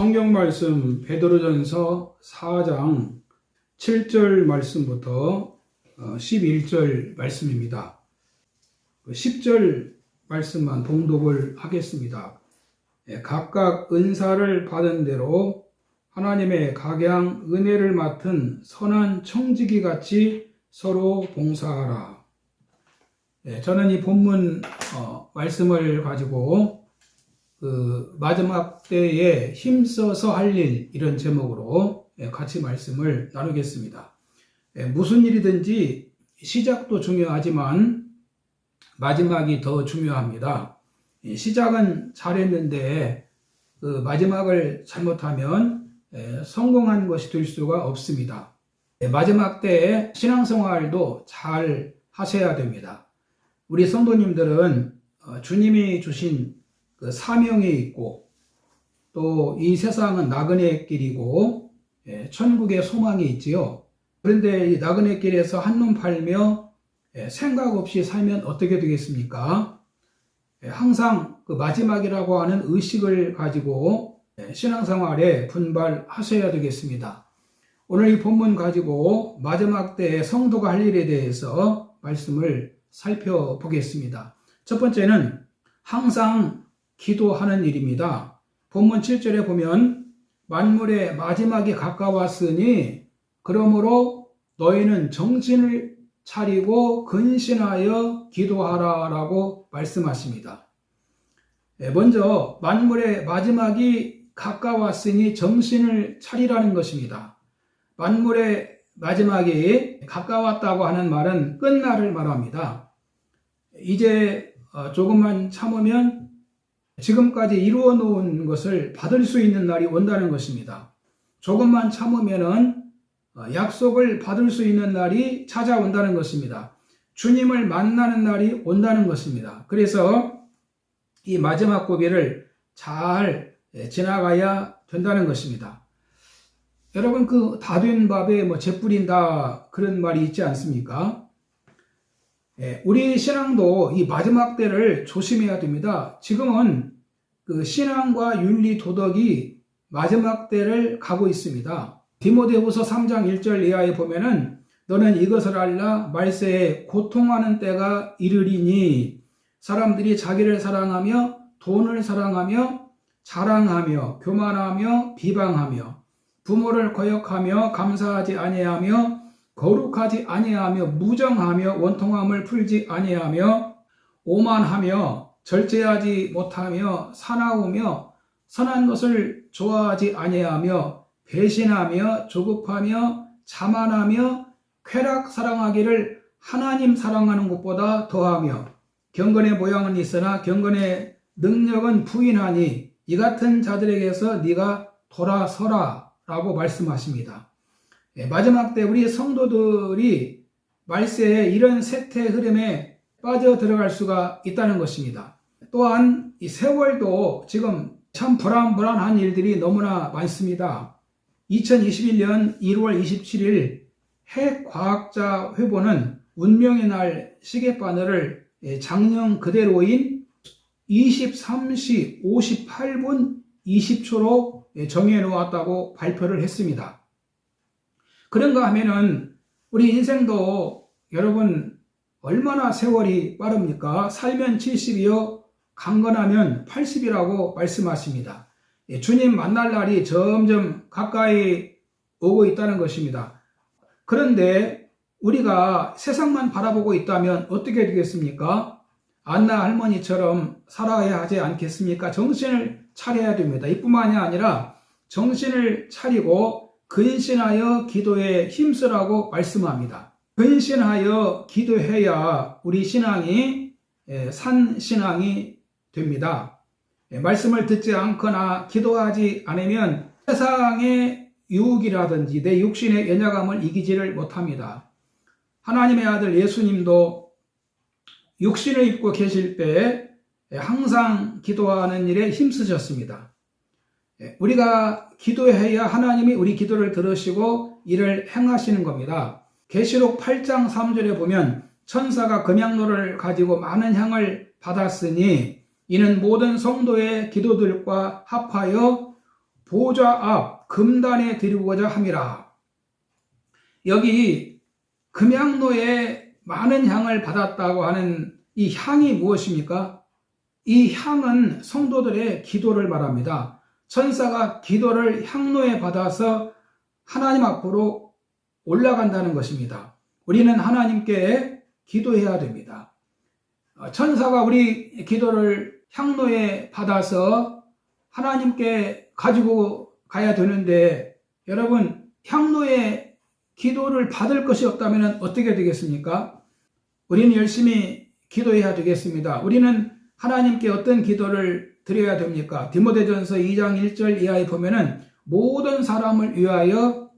성경 말씀 베드로전서 4장 7절 말씀부터 11절 말씀입니다. 10절 말씀만 봉독을 하겠습니다. 각각 은사를 받은 대로 하나님의 각양 은혜를 맡은 선한 청지기 같이 서로 봉사하라. 저는 이 본문 말씀을 가지고 마지막 때에 힘써서 할 일, 이런 제목으로 같이 말씀을 나누겠습니다. 무슨 일이든지 시작도 중요하지만 마지막이 더 중요합니다. 시작은 잘했는데 마지막을 잘못하면 성공한 것이 될 수가 없습니다. 마지막 때에 신앙생활도 잘 하셔야 됩니다. 우리 성도님들은 주님이 주신 사명이 있고, 또 이 세상은 나그네 길이고 천국의 소망이 있지요. 그런데 이 나그네 길에서 한눈 팔며 생각 없이 살면 어떻게 되겠습니까? 항상 그 마지막이라고 하는 의식을 가지고 신앙생활에 분발하셔야 되겠습니다. 오늘 이 본문 가지고 마지막 때의 성도가 할 일에 대해서 말씀을 살펴보겠습니다. 첫 번째는 항상 기도하는 일입니다. 본문 7절에 보면 만물의 마지막이 가까웠으니 그러므로 너희는 정신을 차리고 근신하여 기도하라 라고 말씀하십니다. 먼저 만물의 마지막이 가까웠으니 정신을 차리라는 것입니다. 만물의 마지막이 가까웠다고 하는 말은 끝날을 말합니다. 이제 조금만 참으면 지금까지 이루어 놓은 것을 받을 수 있는 날이 온다는 것입니다. 조금만 참으면은 약속을 받을 수 있는 날이 찾아온다는 것입니다. 주님을 만나는 날이 온다는 것입니다. 그래서 이 마지막 고비를 잘 지나가야 된다는 것입니다. 여러분, 다 된 밥에 재 뿌린다, 그런 말이 있지 않습니까? 우리 신앙도 이 마지막 때를 조심해야 됩니다. 지금은 신앙과 윤리 도덕이 마지막 때를 가고 있습니다. 디모데후서 3장 1절 이하에 보면은 너는 이것을 알라, 말세에 고통하는 때가 이르리니 사람들이 자기를 사랑하며 돈을 사랑하며 자랑하며 교만하며 비방하며 부모를 거역하며 감사하지 아니하며 거룩하지 아니하며 무정하며 원통함을 풀지 아니하며 오만하며 절제하지 못하며 사나우며 선한 것을 좋아하지 아니하며 배신하며 조급하며 자만하며 쾌락 사랑하기를 하나님 사랑하는 것보다 더하며 경건의 모양은 있으나 경건의 능력은 부인하니 이 같은 자들에게서 네가 돌아서라 라고 말씀하십니다. 마지막 때 우리 성도들이 말세에 이런 세태 흐름에 빠져 들어갈 수가 있다는 것입니다. 또한 이 세월도 지금 참 불안한 일들이 너무나 많습니다. 2021년 1월 27일 핵과학자 회보는 운명의 날 시계바늘을 작년 그대로인 23시 58분 20초로 정해 놓았다고 발표를 했습니다. 그런가 하면은 우리 인생도 여러분 얼마나 세월이 빠릅니까? 살면 70이요, 강건하면 80이라고 말씀하십니다. 주님 만날 날이 점점 가까이 오고 있다는 것입니다. 그런데 우리가 세상만 바라보고 있다면 어떻게 되겠습니까? 안나 할머니처럼 살아야 하지 않겠습니까? 정신을 차려야 됩니다. 이뿐만이 아니라 정신을 차리고 근신하여 기도에 힘쓰라고 말씀합니다. 근신하여 기도해야 우리 신앙이 산 신앙이 됩니다. 말씀을 듣지 않거나 기도하지 않으면 세상의 유혹이라든지 내 육신의 연약함을 이기지를 못합니다. 하나님의 아들 예수님도 육신을 입고 계실 때 항상 기도하는 일에 힘쓰셨습니다. 우리가 기도해야 하나님이 우리 기도를 들으시고 이를 행하시는 겁니다. 계시록 8장 3절에 보면 천사가 금향로를 가지고 많은 향을 받았으니 이는 모든 성도의 기도들과 합하여 보좌 앞 금단에 드리고자 함이라. 여기 금향로에 많은 향을 받았다고 하는 이 향이 무엇입니까? 이 향은 성도들의 기도를 말합니다. 천사가 기도를 향로에 받아서 하나님 앞으로 올라간다는 것입니다. 우리는 하나님께 기도해야 됩니다. 천사가 우리 기도를 향로에 받아서 하나님께 가지고 가야 되는데, 여러분, 향로에 기도를 받을 것이 없다면 어떻게 되겠습니까? 우리는 열심히 기도해야 되겠습니다. 우리는 하나님께 어떤 기도를 드려야 됩니까? 디모데전서 2장 1절 이하에 보면은 모든 사람을 위하여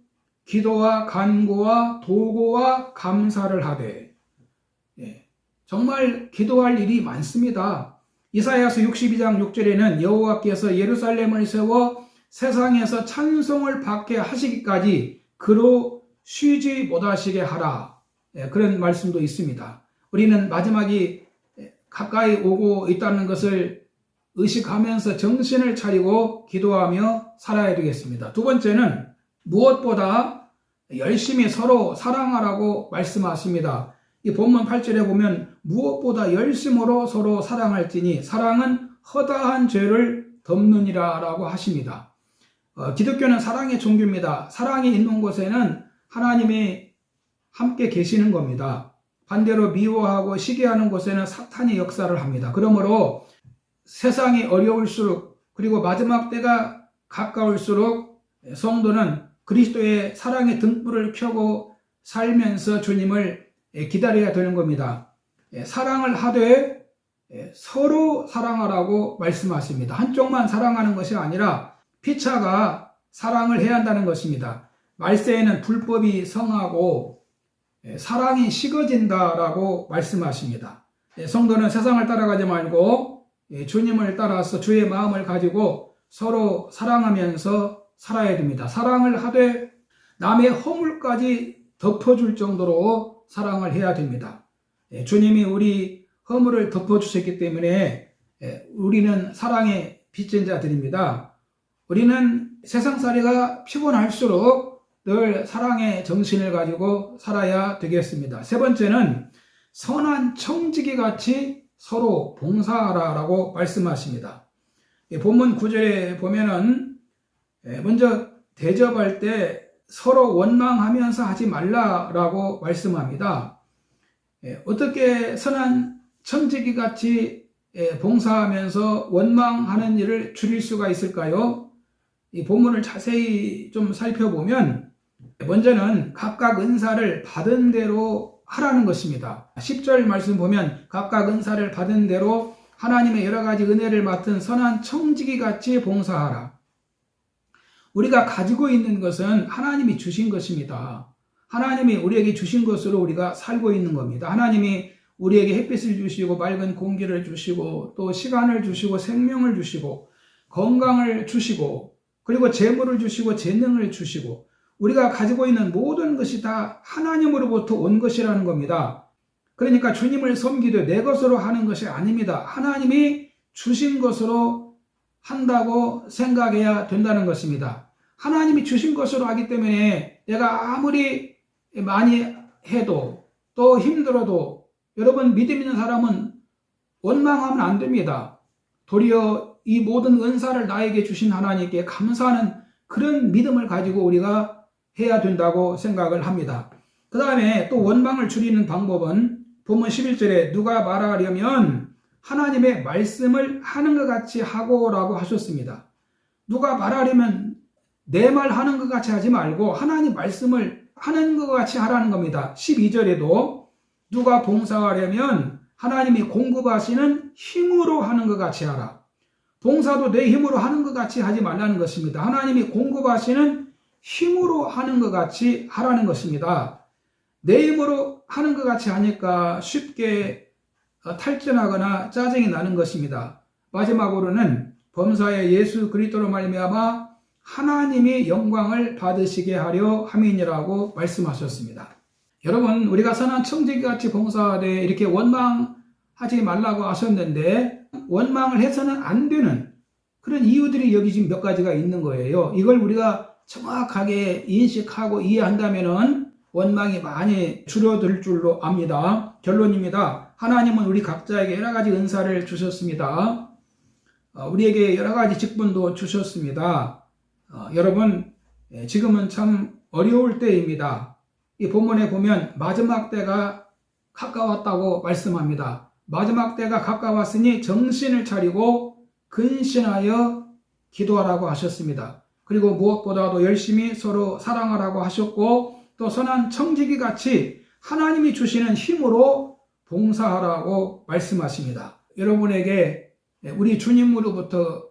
기도와 간구와 도고와 감사를 하되, 정말 기도할 일이 많습니다. 이사야서 62장 6절에는 여호와께서 예루살렘을 세워 세상에서 찬송을 받게 하시기까지 그로 쉬지 못하시게 하라. 그런 말씀도 있습니다. 우리는 마지막이 가까이 오고 있다는 것을 의식하면서 정신을 차리고 기도하며 살아야 되겠습니다. 두 번째는 무엇보다 열심히 서로 사랑하라고 말씀하십니다. 이 본문 8절에 보면 무엇보다 열심으로 서로 사랑할지니 사랑은 허다한 죄를 덮느니라 라고 하십니다. 기독교는 사랑의 종교입니다. 사랑이 있는 곳에는 하나님이 함께 계시는 겁니다. 반대로 미워하고 시기하는 곳에는 사탄이 역사를 합니다. 그러므로 세상이 어려울수록, 그리고 마지막 때가 가까울수록 성도는 그리스도의 사랑의 등불을 켜고 살면서 주님을 기다려야 되는 겁니다. 사랑을 하되 서로 사랑하라고 말씀하십니다. 한쪽만 사랑하는 것이 아니라 피차가 사랑을 해야 한다는 것입니다. 말세에는 불법이 성하고 사랑이 식어진다라고 말씀하십니다. 성도는 세상을 따라가지 말고 주님을 따라서 주의 마음을 가지고 서로 사랑하면서 살아야 됩니다. 사랑을 하되 남의 허물까지 덮어줄 정도로 사랑을 해야 됩니다. 주님이 우리 허물을 덮어주셨기 때문에 우리는 사랑의 빚진 자들입니다. 우리는 세상살이가 피곤할수록 늘 사랑의 정신을 가지고 살아야 되겠습니다. 세 번째는 선한 청지기 같이 서로 봉사하라라고 말씀하십니다. 본문 9절에 보면은 먼저 대접할 때 서로 원망하면서 하지 말라라고 말씀합니다. 어떻게 선한 청지기 같이 봉사하면서 원망하는 일을 줄일 수가 있을까요? 이 본문을 자세히 좀 살펴보면 먼저는 각각 은사를 받은 대로 하라는 것입니다. 10절 말씀 보면 각각 은사를 받은 대로 하나님의 여러 가지 은혜를 맡은 선한 청지기 같이 봉사하라. 우리가 가지고 있는 것은 하나님이 주신 것입니다. 하나님이 우리에게 주신 것으로 우리가 살고 있는 겁니다. 하나님이 우리에게 햇빛을 주시고 맑은 공기를 주시고 또 시간을 주시고 생명을 주시고 건강을 주시고 그리고 재물을 주시고 재능을 주시고 우리가 가지고 있는 모든 것이 다 하나님으로부터 온 것이라는 겁니다. 그러니까 주님을 섬기되 내 것으로 하는 것이 아닙니다. 하나님이 주신 것으로 한다고 생각해야 된다는 것입니다. 하나님이 주신 것으로 하기 때문에 내가 아무리 많이 해도 또 힘들어도 여러분 믿음 있는 사람은 원망하면 안 됩니다. 도리어 이 모든 은사를 나에게 주신 하나님께 감사하는 그런 믿음을 가지고 우리가 해야 된다고 생각을 합니다. 그 다음에 또 원망을 줄이는 방법은 본문 11절에 누가 말하려면 하나님의 말씀을 하는 것 같이 하고라고 하셨습니다. 누가 말하려면 내 말 하는 것 같이 하지 말고 하나님 말씀을 하는 것 같이 하라는 겁니다. 12절에도 누가 봉사하려면 하나님이 공급하시는 힘으로 하는 것 같이 하라. 봉사도 내 힘으로 하는 것 같이 하지 말라는 것입니다. 하나님이 공급하시는 힘으로 하는 것 같이 하라는 것입니다. 내 힘으로 하는 것 같이 하니까 쉽게 탈전하거나 짜증이 나는 것입니다. 마지막으로는 범사의 예수 그리스도로 말미암아 하나님이 영광을 받으시게 하려 함이니라고 말씀하셨습니다. 여러분, 우리가 선한 청지기같이 봉사하되 이렇게 원망하지 말라고 하셨는데 원망을 해서는 안 되는 그런 이유들이 여기 지금 몇 가지가 있는 거예요. 이걸 우리가 정확하게 인식하고 이해한다면은 원망이 많이 줄어들 줄로 압니다. 결론입니다. 하나님은 우리 각자에게 여러 가지 은사를 주셨습니다. 우리에게 여러 가지 직분도 주셨습니다. 여러분, 지금은 참 어려울 때입니다. 이 본문에 보면 마지막 때가 가까웠다고 말씀합니다. 마지막 때가 가까웠으니 정신을 차리고 근신하여 기도하라고 하셨습니다. 그리고 무엇보다도 열심히 서로 사랑하라고 하셨고 또 선한 청지기 같이 하나님이 주시는 힘으로 봉사하라고 말씀하십니다. 여러분에게 우리 주님으로부터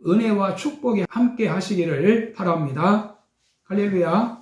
은혜와 축복이 함께 하시기를 바랍니다. 할렐루야.